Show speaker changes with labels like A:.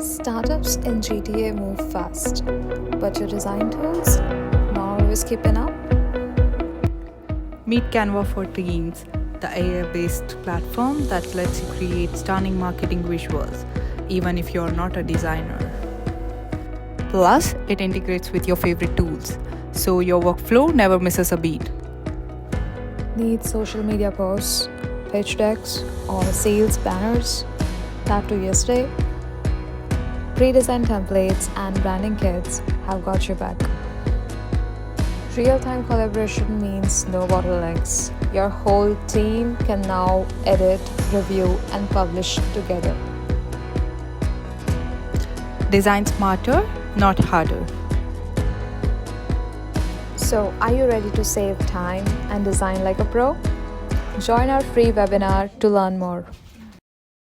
A: Startups in GTA move fast, but your design tools not always keeping up.
B: Meet Canva for Teams, the AI-based platform that lets you create stunning marketing visuals, even if you're not a designer. Plus, it integrates with your favorite tools, so your workflow never misses a beat.
A: Need social media posts, pitch decks, or sales banners? Tap to yesterday. Pre-designed templates and branding kits have got your back. Real-time collaboration means no bottlenecks. Your whole team can now edit, review, and publish together.
B: Design smarter, not harder.
A: So, are you ready to save time and design like a pro? Join our free webinar to learn more.